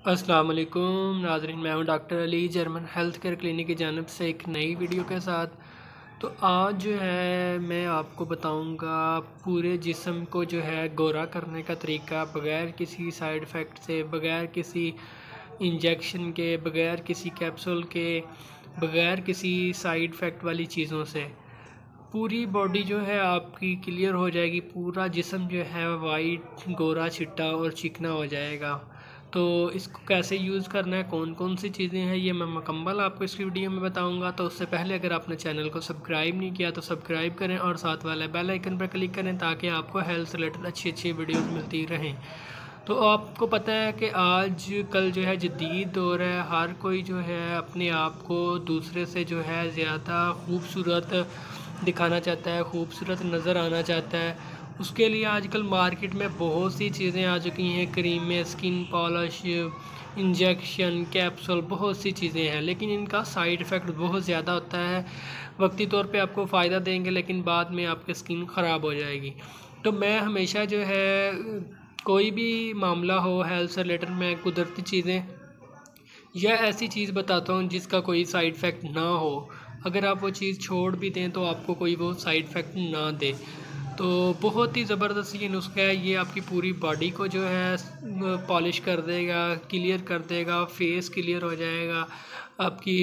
अस्सलाम वालेकुम नाज़रीन, मैं हूं doctor Ali German health care clinic की जानब से एक नई वीडियो के साथ। तो आज जो है मैं आपको बताऊंगा पूरे जिस्म को जो है गोरा करने का तरीका, बग़ैर किसी साइड इफ़ेक्ट से, बग़ैर किसी इंजेक्शन के, बग़ैर किसी कैप्सूल के, बग़ैर किसी साइड इफ़ेक्ट वाली चीज़ों से। पूरी बॉडी जो है आपकी क्लियर हो जाएगी, पूरा जिस्म जो है वाइट, गोरा, चिट्टा और चिकना हो जाएगा। तो इसको कैसे यूज़ करना है, कौन कौन सी चीज़ें हैं, ये मैं मुकम्मल आपको इस वीडियो में बताऊंगा। तो उससे पहले अगर आपने चैनल को सब्सक्राइब नहीं किया तो सब्सक्राइब करें और साथ वाले बेल आइकन पर क्लिक करें ताकि आपको हेल्थ से रिलेटेड अच्छी अच्छी वीडियोज़ मिलती रहें। तो आपको पता है कि आज कल जो है जदीद दौर है, हर कोई जो है अपने आप को दूसरे से जो है ज़्यादा खूबसूरत दिखाना चाहता है, खूबसूरत नज़र आना चाहता है। उसके लिए आजकल मार्केट में बहुत सी चीज़ें आ चुकी हैं, क्रीमें, स्किन पॉलिश, इंजेक्शन, कैप्सूल, बहुत सी चीज़ें हैं, लेकिन इनका साइड इफ़ेक्ट बहुत ज़्यादा होता है। वक्ती तौर पे आपको फ़ायदा देंगे लेकिन बाद में आपकी स्किन ख़राब हो जाएगी। तो मैं हमेशा जो है कोई भी मामला हो हेल्थ से रिलेटेड, मैं कुदरती चीज़ें या ऐसी चीज़ बताता हूँ जिसका कोई साइड इफ़ेक्ट ना हो। अगर आप वो चीज़ छोड़ भी दें तो आपको कोई वो साइड इफ़ेक्ट ना दे। तो बहुत ही ज़बरदस्त ये नुस्खा है, ये आपकी पूरी बॉडी को जो है पॉलिश कर देगा, क्लियर कर देगा, फेस क्लियर हो जाएगा आपकी,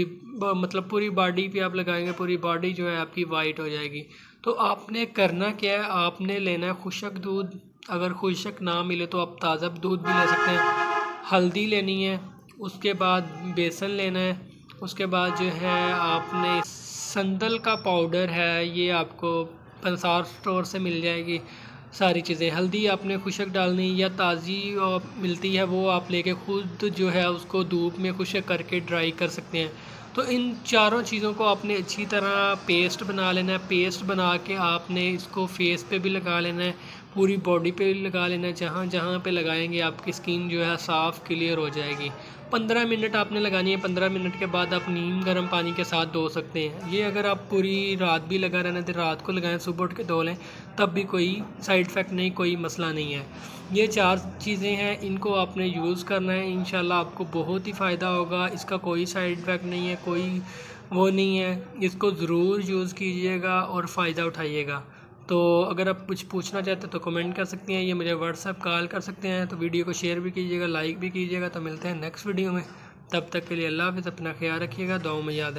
मतलब पूरी बॉडी पे आप लगाएंगे, पूरी बॉडी जो है आपकी वाइट हो जाएगी। तो आपने करना क्या है, आपने लेना है खुशक दूध। अगर खुशक ना मिले तो आप ताज़ा दूध भी ले सकते हैं। हल्दी लेनी है, उसके बाद बेसन लेना है, उसके बाद जो है आपने संदल का पाउडर है, ये आपको पंसार स्टोर से मिल जाएगी सारी चीज़ें। हल्दी आपने खुशक डालनी या ताज़ी मिलती है, वो आप लेके खुद जो है उसको धूप में खुशक करके ड्राई कर सकते हैं। तो इन चारों चीज़ों को आपने अच्छी तरह पेस्ट बना लेना है। पेस्ट बना के आपने इसको फेस पे भी लगा लेना है, पूरी बॉडी पे भी लगा लेना है। जहाँ जहाँ पे लगाएंगे आपकी स्किन जो है साफ़ क्लियर हो जाएगी। 15 मिनट आपने लगानी है। 15 मिनट के बाद आप नीम गर्म पानी के साथ धो सकते हैं। ये अगर आप पूरी रात भी लगा रहना तो रात को लगाएं, सुबह उठ के धो लें, तब भी कोई साइड इफ़ेक्ट नहीं, कोई मसला नहीं है। ये 4 चीज़ें हैं, इनको आपने यूज़ करना है। इंशाल्लाह आपको बहुत ही फ़ायदा होगा। इसका कोई साइड इफ़ेक्ट नहीं है, कोई वो नहीं है। इसको ज़रूर यूज़ कीजिएगा और फ़ायदा उठाइएगा। तो अगर आप कुछ पूछना चाहते हैं तो कमेंट कर सकते हैं, ये मुझे व्हाट्सएप कॉल कर सकते हैं। तो वीडियो को शेयर भी कीजिएगा, लाइक भी कीजिएगा। तो मिलते हैं नेक्स्ट वीडियो में, तब तक के लिए अल्लाह हाफ़िज़। अपना ख्याल रखिएगा, दुआओं में याद रखिएगा।